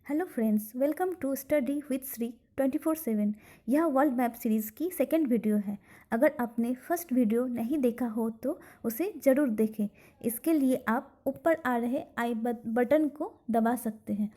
Hello friends, welcome to study with Shri 24/7। यह world map series की second video है। अगर आपने फर्स्ट वीडियो नहीं देखा हो तो उसे ज़रूर देखें। इसके लिए आप ऊपर आ रहे आई बटन को दबा सकते हैं।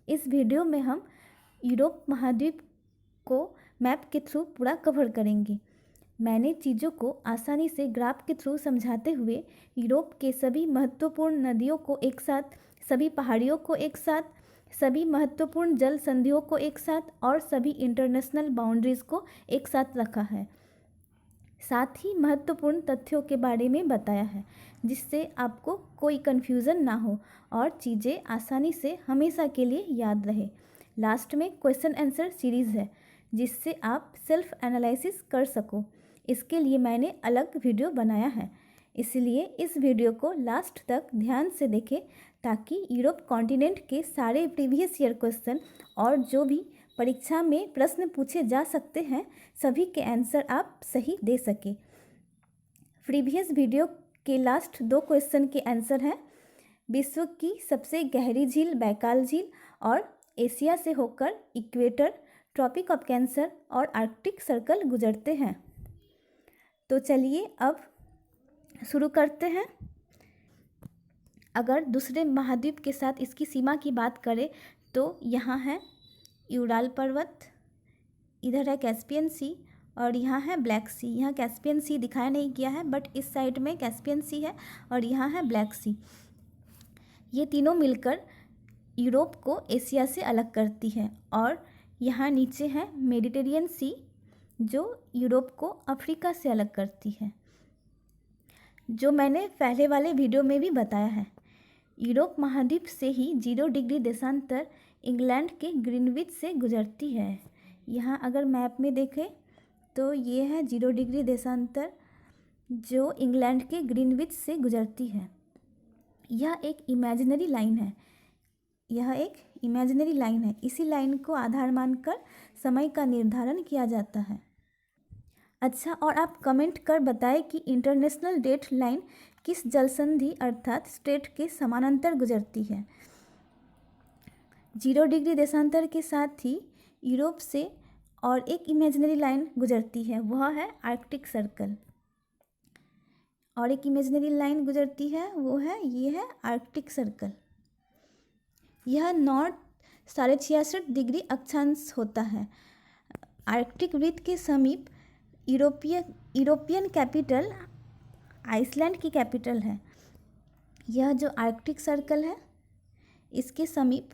इस वीडियो में हम यूरोप महाद्वीप को मैप के थ्रू पूरा कवर करेंगे। मैंने चीज़ों को आसानी से ग्राफ के थ्रू समझाते हुए यूरोप के सभी महत्वपूर्ण नदियों को एक साथ, सभी पहाड़ियों को एक साथ, सभी महत्वपूर्ण जल संधियों को एक साथ और सभी इंटरनेशनल बाउंड्रीज को एक साथ रखा है। साथ ही महत्वपूर्ण तथ्यों के बारे में बताया है जिससे आपको कोई कन्फ्यूज़न ना हो और चीज़ें आसानी से हमेशा के लिए याद रहे। लास्ट में क्वेश्चन आंसर सीरीज़ है जिससे आप सेल्फ एनालिसिस कर सको। इसके लिए मैंने अलग वीडियो बनाया है, इसलिए इस वीडियो को लास्ट तक ध्यान से देखें ताकि यूरोप कॉन्टिनेंट के सारे प्रीवियस ईयर क्वेश्चन और जो भी परीक्षा में प्रश्न पूछे जा सकते हैं सभी के आंसर आप सही दे सके। प्रीवियस वीडियो के लास्ट 2 क्वेश्चन के आंसर हैं विश्व की सबसे गहरी झील बैकाल झील और एशिया से होकर इक्वेटर, ट्रॉपिक ऑफ कैंसर और आर्कटिक सर्कल गुजरते हैं। तो चलिए अब शुरू करते हैं। अगर दूसरे महाद्वीप के साथ इसकी सीमा की बात करें तो यहाँ है यूराल पर्वत, इधर है कैस्पियन सी और यहाँ है ब्लैक सी। यहाँ कैस्पियन सी दिखाया नहीं गया है बट इस साइड में कैस्पियन सी है और यहाँ है ब्लैक सी। ये तीनों मिलकर यूरोप को एशिया से अलग करती है और यहाँ नीचे है मेडिटेरियन सी जो यूरोप को अफ्रीका से अलग करती है, जो मैंने पहले वाले वीडियो में भी बताया है। यूरोप महाद्वीप से ही 0 डिग्री देशांतर इंग्लैंड के ग्रीनविच से गुजरती है। यहाँ अगर मैप में देखें तो ये है 0 डिग्री देशांतर जो इंग्लैंड के ग्रीनविच से गुजरती है। यह एक इमेजिनरी लाइन है, इसी लाइन को आधार मानकर समय का निर्धारण किया जाता है। अच्छा, और आप कमेंट कर बताएं कि इंटरनेशनल डेट लाइन किस जलसंधि अर्थात स्ट्रेट के समानांतर गुजरती है। 0 डिग्री देशांतर के साथ ही यूरोप से और एक इमेजिनरी लाइन गुजरती है, वह है आर्कटिक सर्कल। और एक इमेजिनरी लाइन गुजरती है ये है आर्कटिक सर्कल। यह नॉर्थ 66.5 डिग्री अक्षांश होता है। आर्कटिक वृत्त के समीप यूरोपियन कैपिटल आइसलैंड की कैपिटल है। यह जो आर्कटिक सर्कल है इसके समीप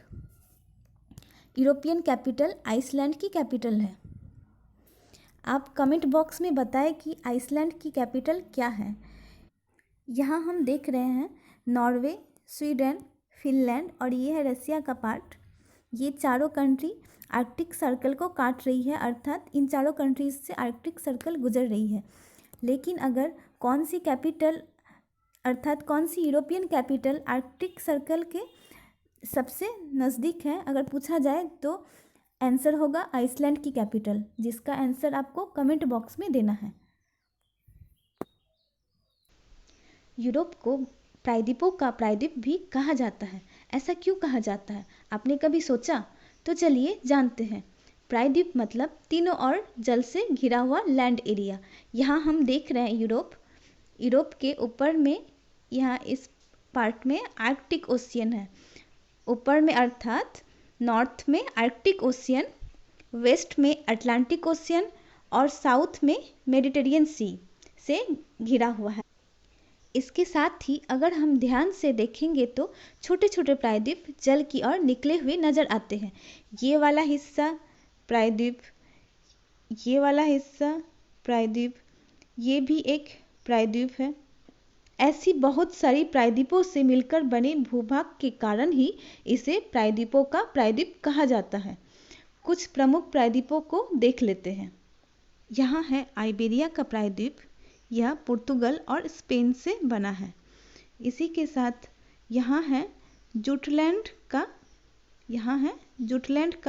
यूरोपियन कैपिटल आइसलैंड की कैपिटल है। आप कमेंट बॉक्स में बताएं कि आइसलैंड की कैपिटल क्या है। यहाँ हम देख रहे हैं नॉर्वे, स्वीडन, फिनलैंड और ये है रसिया का पार्ट। ये चारों कंट्री आर्कटिक सर्कल को काट रही है, अर्थात इन चारों कंट्रीज से आर्कटिक सर्कल गुजर रही है। लेकिन अगर कौन सी यूरोपियन कैपिटल आर्कटिक सर्कल के सबसे नज़दीक है अगर पूछा जाए तो आंसर होगा आइसलैंड की कैपिटल, जिसका आंसर आपको कमेंट बॉक्स में देना है। यूरोप को प्रायद्वीपों का प्रायद्वीप भी कहा जाता है। ऐसा क्यों कहा जाता है, आपने कभी सोचा? तो चलिए जानते हैं। प्रायद्वीप मतलब तीनों ओर जल से घिरा हुआ लैंड एरिया। यहाँ हम देख रहे हैं यूरोप के ऊपर में, यहाँ इस पार्ट में आर्कटिक ओशियन है। ऊपर में अर्थात नॉर्थ में आर्कटिक ओशियन, वेस्ट में अटलांटिक ओशियन और साउथ में मेडिटेरियन सी से घिरा हुआ है। इसके साथ ही अगर हम ध्यान से देखेंगे तो छोटे छोटे प्रायद्वीप जल की ओर निकले हुए नज़र आते हैं। ये वाला हिस्सा प्रायद्वीप, ये वाला हिस्सा प्रायद्वीप, ये भी एक प्रायद्वीप है। ऐसी बहुत सारी प्रायद्वीपों से मिलकर बने भूभाग के कारण ही इसे प्रायद्वीपों का प्रायद्वीप कहा जाता है। कुछ प्रमुख प्रायद्वीपों को देख लेते हैं। यहाँ है आइबेरिया का प्रायद्वीप, यह पुर्तगाल और स्पेन से बना है। इसी के साथ यहाँ है जुटलैंड का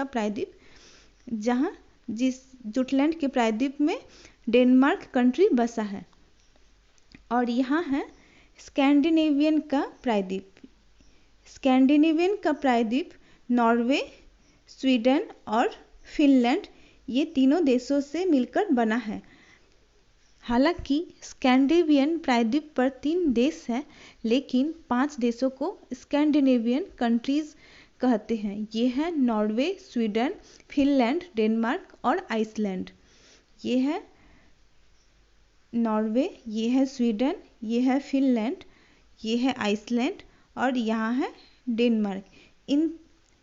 प्रायद्वीप, जिस जुटलैंड के प्रायद्वीप में डेनमार्क कंट्री बसा है। और यहाँ है स्कैंडिनेवियन का प्रायद्वीप नॉर्वे, स्वीडन और फिनलैंड, ये तीनों देशों से मिलकर बना है। हालांकि स्कैंडिनेवियन प्रायद्वीप पर 3 देश हैं, लेकिन 5 देशों को स्कैंडिनेवियन कंट्रीज कहते हैं। ये हैं नॉर्वे, स्वीडन, फिनलैंड, डेनमार्क और आइसलैंड। ये है नॉर्वे, ये है स्वीडन, ये है फिनलैंड, ये है आइसलैंड और यहाँ है डेनमार्क। इन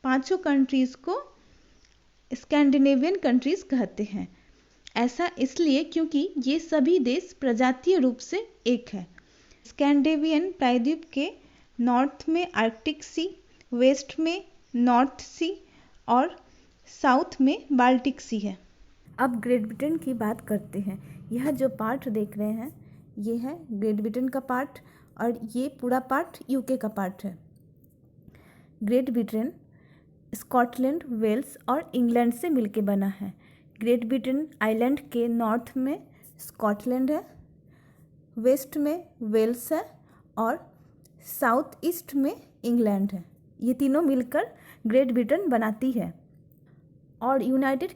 5 कंट्रीज़ को स्कैंडिनेवियन कंट्रीज़ कहते हैं। ऐसा इसलिए क्योंकि ये सभी देश प्रजातीय रूप से एक है। स्कैंडिनेवियन प्रायद्वीप के नॉर्थ में आर्कटिक सी, वेस्ट में नॉर्थ सी और साउथ में बाल्टिक सी है। अब ग्रेट ब्रिटेन की बात करते हैं। यह जो पार्ट देख रहे हैं ये है ग्रेट ब्रिटेन का पार्ट और ये पूरा पार्ट यूके का पार्ट है। ग्रेट ब्रिटेन स्कॉटलैंड, वेल्स और इंग्लैंड से मिलके बना है। ग्रेट ब्रिटेन आइलैंड के नॉर्थ में स्कॉटलैंड है, वेस्ट में वेल्स है और साउथ ईस्ट में इंग्लैंड है। ये तीनों मिलकर ग्रेट ब्रिटेन बनाती है। और यूनाइटेड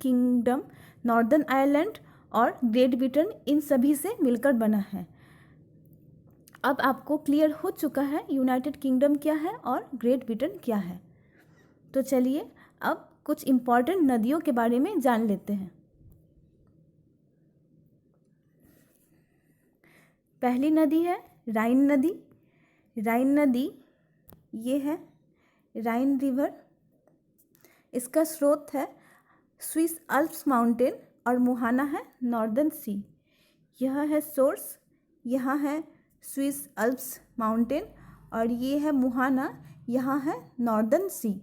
किंगडम, नॉर्दर्न आयरलैंड और ग्रेट ब्रिटेन इन सभी से मिलकर बना है। अब आपको क्लियर हो चुका है यूनाइटेड किंगडम क्या है और ग्रेट ब्रिटेन क्या है। तो चलिए अब कुछ इम्पॉर्टेंट नदियों के बारे में जान लेते हैं। पहली नदी है राइन नदी। राइन नदी ये है राइन रिवर। इसका स्रोत है स्विस अल्प्स माउंटेन और मुहाना है नॉर्दर्न सी। यह है सोर्स, यहाँ है स्विस अल्प्स माउंटेन और ये है मुहाना, यहाँ है नॉर्दर्न सी।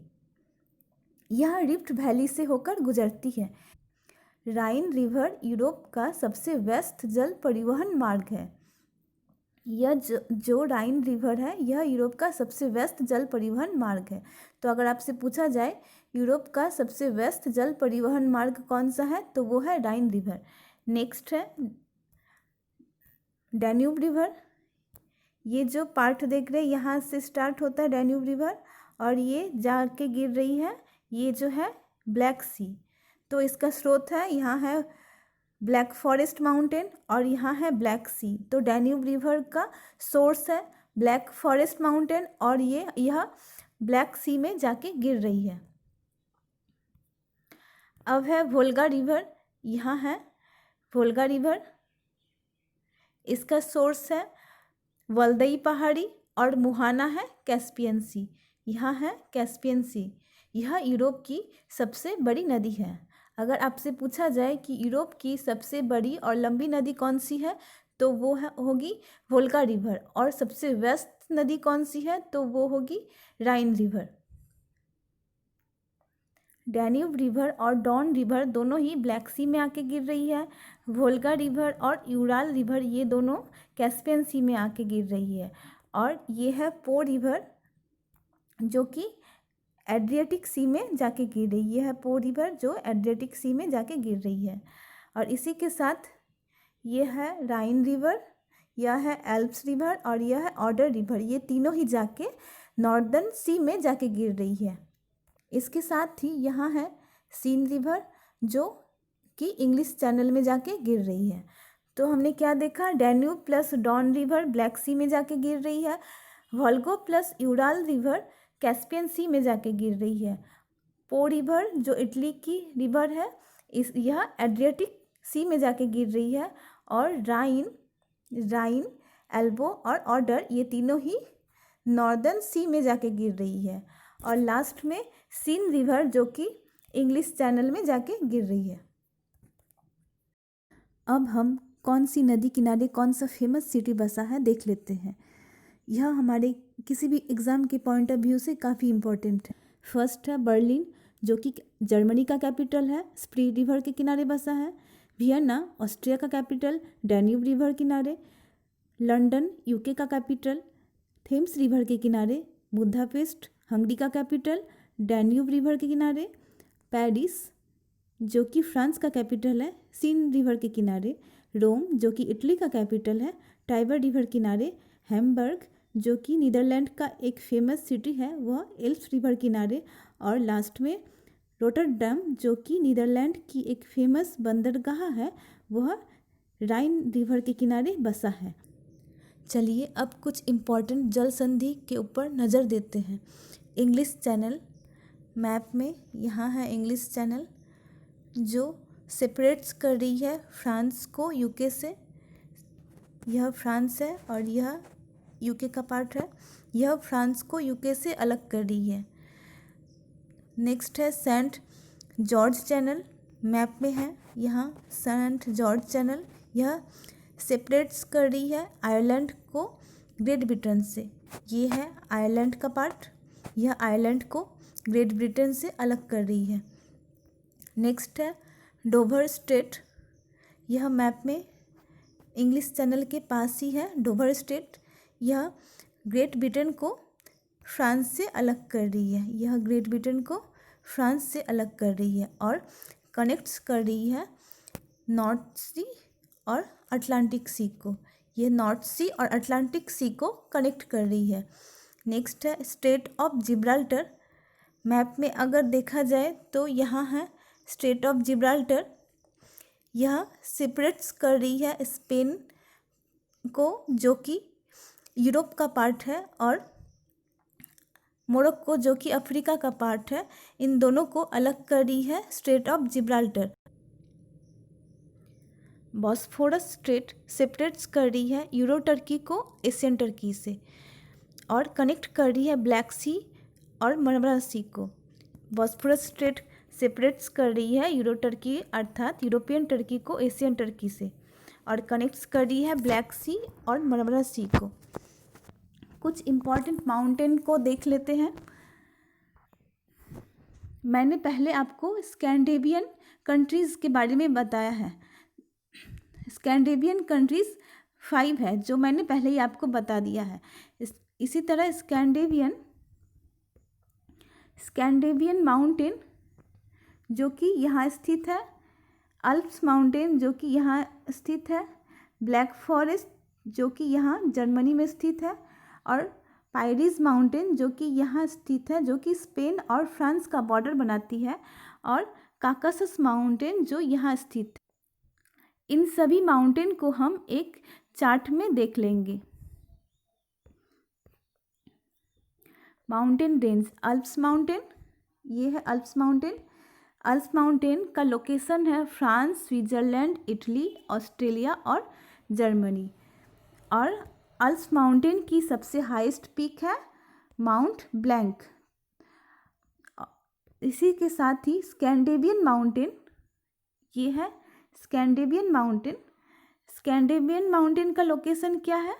यह रिफ्ट वैली से होकर गुजरती है। राइन रिवर यूरोप का सबसे व्यस्त जल परिवहन मार्ग है। यह जो राइन रिवर है यह यूरोप का सबसे व्यस्त जल परिवहन मार्ग है। तो अगर आपसे पूछा जाए यूरोप का सबसे व्यस्त जल परिवहन मार्ग कौन सा है तो वो है राइन रिवर। नेक्स्ट है डैन्यूब रिवर। ये जो पार्ट देख रहे हैं यहाँ से स्टार्ट होता है डैन्यूब रिवर और ये जाके गिर रही है, ये जो है ब्लैक सी। तो इसका स्रोत है, यहाँ है ब्लैक फॉरेस्ट माउंटेन और यहाँ है ब्लैक सी। तो डैन्यूब रिवर का सोर्स है ब्लैक फॉरेस्ट माउंटेन और यह ब्लैक सी में जाके गिर रही है। अब है वोल्गा रिवर। यहाँ है वोल्गा रिवर। इसका सोर्स है वल्दई पहाड़ी और मुहाना है कैस्पियन सी। यहाँ है कैस्पियन सी। यह यूरोप की सबसे बड़ी नदी है। अगर आपसे पूछा जाए कि यूरोप की सबसे बड़ी और लंबी नदी कौन सी है तो वो होगी वोल्गा रिवर और सबसे व्यस्त नदी कौन सी है तो वो होगी राइन रिवर। डैन्यूब रिवर और डॉन रिवर दोनों ही ब्लैक सी में आके गिर रही है। वोल्गा रिवर और यूराल रिवर ये दोनों कैस्पियन सी में आके गिर रही है। और ये है पो रिवर जो कि एड्रियाटिक सी में जाके गिर रही है। पो रिवर जो एड्रियाटिक सी में जाके गिर रही है। और इसी के साथ ये है राइन रिवर, यह है एल्प्स रिवर और यह है ऑडर रिवर। ये तीनों ही जाके नॉर्दर्न सी में जाके गिर रही है। इसके साथ ही यहाँ है सीन रिवर जो कि इंग्लिश चैनल में जाके गिर रही है। तो हमने क्या देखा, Danube plus Don river Black Sea में जाके गिर रही है। Volga plus Ural river Caspian Sea में जाके गिर रही है। पो रिवर जो इटली की रिवर है यह एड्रियाटिक सी में जाके गिर रही है। और राइन, एल्बो और ऑडर ये तीनों ही नॉर्दर्न सी में जाके गिर रही है। और लास्ट में सीन रिवर जो कि इंग्लिश चैनल में जाके गिर रही है। अब हम कौन सी नदी किनारे कौन सा फेमस सिटी बसा है देख लेते हैं। यह हमारे किसी भी एग्ज़ाम के पॉइंट ऑफ व्यू से काफ़ी इम्पोर्टेंट है। फर्स्ट है बर्लिन जो कि जर्मनी का कैपिटल है, स्प्री रिवर के किनारे बसा है। वियना ऑस्ट्रिया का कैपिटल, डैन्यूब रिवर किनारे। लंदन यूके का कैपिटल, थेम्स रिवर के किनारे। बुदापेस्ट हंगरी का कैपिटल, डैन्यूब रिवर के किनारे। पेरिस जो कि फ्रांस का कैपिटल है, सीन रिवर के किनारे। रोम जो कि इटली का कैपिटल है, टाइबर रिवर किनारे। हैम्बर्ग जो कि नीदरलैंड का एक फेमस सिटी है, वह एल्प्स रिवर किनारे। और लास्ट में रोटरडैम, जो कि नीदरलैंड की एक फेमस बंदरगाह है, वह राइन रिवर के किनारे बसा है। चलिए अब कुछ इम्पॉर्टेंट जल संधि के ऊपर नज़र देते हैं। इंग्लिश चैनल मैप में यहाँ है इंग्लिश चैनल, जो सेपरेट्स कर रही है फ्रांस को यूके से। यह फ्रांस है और यह यूके का पार्ट है। यह फ्रांस को यूके से अलग कर रही है। नेक्स्ट है सेंट जॉर्ज चैनल, मैप में है यहाँ सेंट जॉर्ज चैनल। यह सेपरेट्स कर रही है आयरलैंड को ग्रेट ब्रिटेन से। ये है आयरलैंड का पार्ट, यह आयरलैंड को ग्रेट ब्रिटेन से अलग कर रही है। नेक्स्ट है डोवर स्ट्रेट, यह मैप में इंग्लिश चैनल के पास ही है डोवर स्ट्रेट। यह ग्रेट ब्रिटेन को फ्रांस से अलग कर रही है। यह ग्रेट ब्रिटेन को फ्रांस से अलग कर रही है और कनेक्ट्स कर रही है नॉर्थ सी और अटलांटिक सी को। यह नॉर्थ सी और अटलांटिक सी को कनेक्ट कर रही है। नेक्स्ट है स्ट्रेट ऑफ जिब्राल्टर, मैप में अगर देखा जाए तो यहाँ है स्ट्रेट ऑफ जिब्राल्टर। यह सेपरेट्स कर रही है स्पेन को, जो कि यूरोप का पार्ट है, और मोरक्को, जो कि अफ्रीका का पार्ट है। इन दोनों को अलग कर रही है straight of Gibraltar. Bosphorus straight separates कर रही है यूरो टर्की को एशियन टर्की से और कनेक्ट कर रही है ब्लैक सी और मरमरा सी को। बॉस्फोरस स्ट्रेट सेपरेट्स कर रही है यूरो टर्की अर्थात यूरोपियन टर्की को एशियन टर्की से और कनेक्ट्स कर रही है ब्लैक सी और मरमरा सी को। कुछ इम्पॉर्टेंट माउंटेन को देख लेते हैं। मैंने पहले आपको स्कैंडिनेवियन कंट्रीज़ के बारे में बताया है। स्कैंडिनेवियन कंट्रीज़ 5 है, जो मैंने पहले ही आपको बता दिया है। इसी तरह स्कैंडिनेवियन माउंटेन, जो कि यहाँ स्थित है, अल्प्स माउंटेन, जो कि यहाँ स्थित है, ब्लैक फॉरेस्ट, जो कि यहाँ जर्मनी में स्थित है, और पायरीज माउंटेन, जो कि यहाँ स्थित है, जो कि स्पेन और फ्रांस का बॉर्डर बनाती है, और काकासस माउंटेन, जो यहाँ स्थित है। इन सभी माउंटेन को हम एक चार्ट में देख लेंगे। माउंटेन रेंज अल्प्स माउंटेन, ये है अल्प्स माउंटेन। अल्प्स माउंटेन का लोकेशन है फ्रांस, स्विट्ज़रलैंड, इटली, ऑस्ट्रेलिया और जर्मनी। और अल्प्स माउंटेन की सबसे हाईएस्ट पीक है माउंट ब्लैंक। इसी के साथ ही स्कैंडिनेवियन माउंटेन, ये है स्कैंडिनेवियन माउंटेन। स्कैंडिनेवियन माउंटेन का लोकेशन क्या है?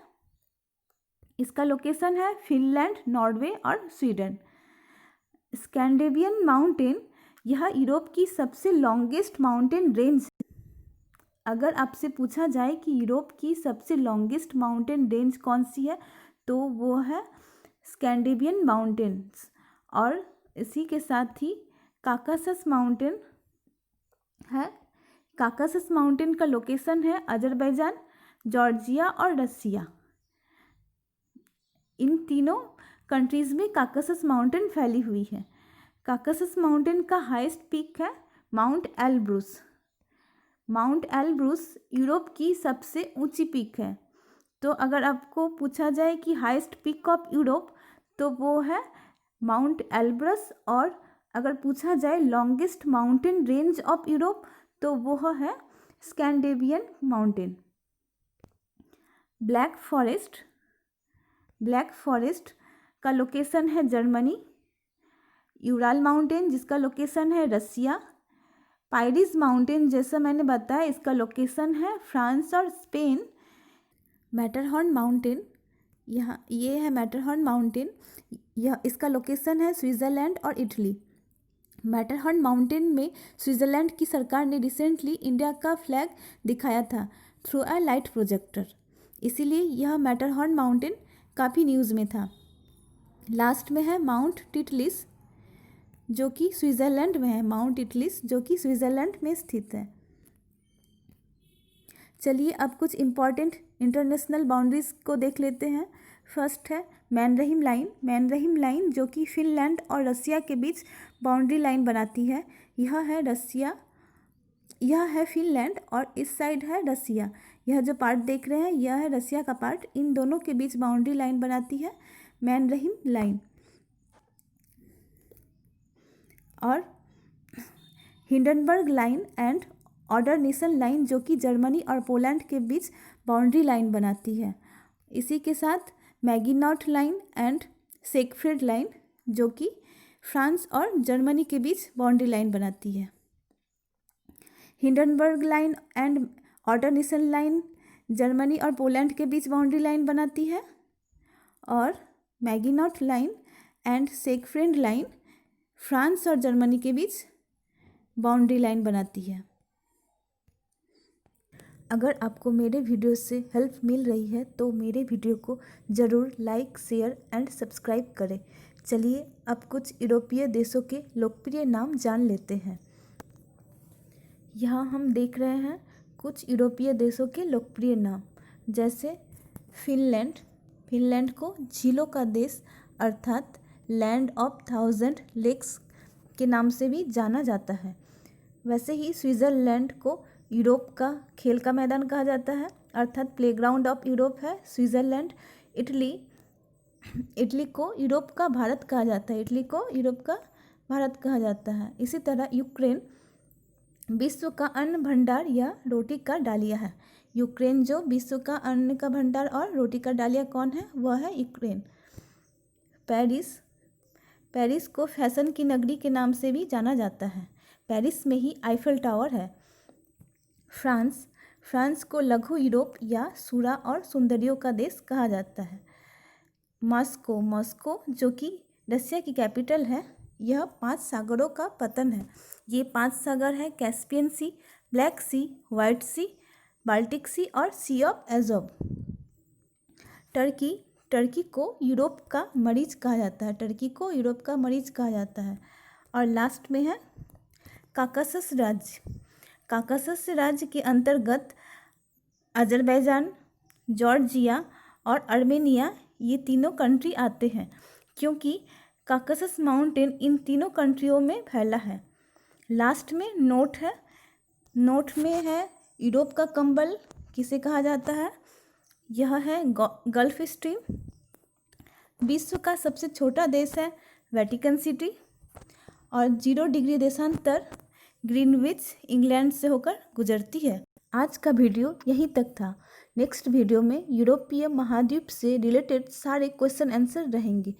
इसका लोकेशन है फिनलैंड, नॉर्वे और स्वीडन। स्कैंडिनेवियन माउंटेन यह यूरोप की सबसे लॉन्गेस्ट माउंटेन रेंज है। अगर आपसे पूछा जाए कि यूरोप की सबसे लॉन्गेस्ट माउंटेन रेंज कौन सी है, तो वो है स्कैंडिनेवियन माउंटेन्स। और इसी के साथ ही काकासस माउंटेन है। काकासस माउंटेन का लोकेशन है अजरबैजान, जॉर्जिया और रसिया। इन तीनों कंट्रीज़ में काकासस माउंटेन फैली हुई है। काकासस माउंटेन का हाईएस्ट पीक है mount Elbrus. Mount Elbrus Europe की सबसे ऊंची पीक है। तो अगर आपको पूछा जाए कि हाईएस्ट पीक ऑफ यूरोप, तो वो है माउंट एल्ब्रस। और अगर पूछा जाए longest mountain range of Europe, तो वो है स्कैंडिनेवियन माउंटेन। ब्लैक फॉरेस्ट का लोकेशन है जर्मनी। यूराल माउंटेन, जिसका लोकेशन है रसिया। पायरीज माउंटेन, जैसा मैंने बताया, इसका लोकेशन है फ्रांस और स्पेन। मैटरहॉर्न माउंटेन, यहाँ ये है मैटरहॉर्न माउंटेन, यह इसका लोकेशन है स्विट्ज़रलैंड और इटली। मैटरहॉर्न माउंटेन में स्विट्ज़रलैंड की सरकार ने रिसेंटली इंडिया का फ्लैग दिखाया था थ्रू अ लाइट प्रोजेक्टर, इसीलिए यह मैटरहॉर्न माउंटेन काफ़ी न्यूज़ में था। लास्ट में है माउंट टिटलिस, जो कि स्विट्ज़रलैंड में है। माउंट टिटलिस जो कि स्विट्ज़रलैंड में स्थित है। चलिए अब कुछ इम्पॉर्टेंट इंटरनेशनल बाउंड्रीज़ को देख लेते हैं। फर्स्ट है मैनरहीम लाइन। मैनरहीम लाइन जो कि फिनलैंड और रसिया के बीच बाउंड्री लाइन बनाती है। यह है रसिया, यह है फिनलैंड और इस साइड है रसिया। यह जो पार्ट देख रहे हैं यह है रसिया का पार्ट। इन दोनों के बीच बाउंड्री लाइन बनाती है मैनरहीम लाइन। और Hindenburg Line and Oder Neisse line जो कि जर्मनी और पोलैंड के बीच बाउंड्री लाइन बनाती है। इसी के साथ Maginot Line and Siegfried line जो कि फ्रांस और जर्मनी के बीच बाउंड्री लाइन बनाती है। Hindenburg Line and Oder Neisse Line Germany और पोलैंड के बीच बाउंड्री लाइन बनाती है। और Maginot Line and Siegfried Line France और जर्मनी के बीच बाउंड्री लाइन बनाती है। अगर आपको मेरे वीडियो से हेल्प मिल रही है तो मेरे वीडियो को ज़रूर लाइक, शेयर एंड सब्सक्राइब करें। चलिए अब कुछ यूरोपीय देशों के लोकप्रिय नाम जान लेते हैं। यहाँ हम देख रहे हैं कुछ यूरोपीय देशों के लोकप्रिय नाम, जैसे फिनलैंड। फिनलैंड को झीलों का देश अर्थात लैंड ऑफ 1000 लेक्स के नाम से भी जाना जाता है। वैसे ही स्विट्ज़रलैंड को यूरोप का खेल का मैदान कहा जाता है अर्थात प्लेग्राउंड ऑफ यूरोप है स्विट्ज़रलैंड। इटली को यूरोप का भारत कहा जाता है। इटली को यूरोप का भारत कहा जाता है। इसी तरह यूक्रेन विश्व का अन्न भंडार या रोटी का डालिया है। यूक्रेन जो विश्व का अन्न का भंडार और रोटी का डालिया कौन है, वह है यूक्रेन। पेरिस को फैशन की नगरी के नाम से भी जाना जाता है। पेरिस में ही आईफल टावर है। फ्रांस को लघु यूरोप या सूरा और सुंदरियों का देश कहा जाता है। मॉस्को जो कि रसिया की कैपिटल है, यह 5 सागरों का पतन है। ये 5 सागर है कैस्पियन सी, ब्लैक सी, वाइट सी, बाल्टिक सी और सी ऑफ एज़ोव। टर्की को यूरोप का मरीज कहा जाता है। टर्की को यूरोप का मरीज कहा जाता है। और लास्ट में है काकासस राज्य। काकासस राज्य के अंतर्गत अजरबैजान, जॉर्जिया और अर्मेनिया ये तीनों कंट्री आते हैं, क्योंकि काकासस माउंटेन इन तीनों कंट्रियों में फैला है। लास्ट में नोट है। नोट में है यूरोप का कंबल किसे कहा जाता है, यह है गल्फ स्ट्रीम। विश्व का सबसे छोटा देश है वेटिकन सिटी। और 0 डिग्री देशांतर ग्रीनविच इंग्लैंड से होकर गुजरती है। आज का वीडियो यहीं तक था। नेक्स्ट वीडियो में यूरोपीय महाद्वीप से रिलेटेड सारे क्वेश्चन आंसर रहेंगे,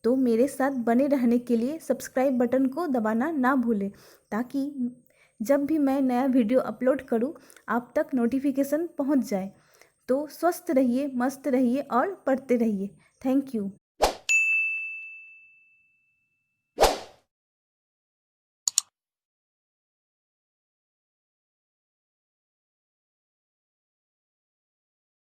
तो मेरे साथ बने रहने के लिए सब्सक्राइब बटन को दबाना ना भूलें, ताकि जब भी मैं नया वीडियो अपलोड करूं आप तक नोटिफिकेशन पहुंच जाए। तो स्वस्थ रहिए, मस्त रहिए और पढ़ते रहिए। Thank you.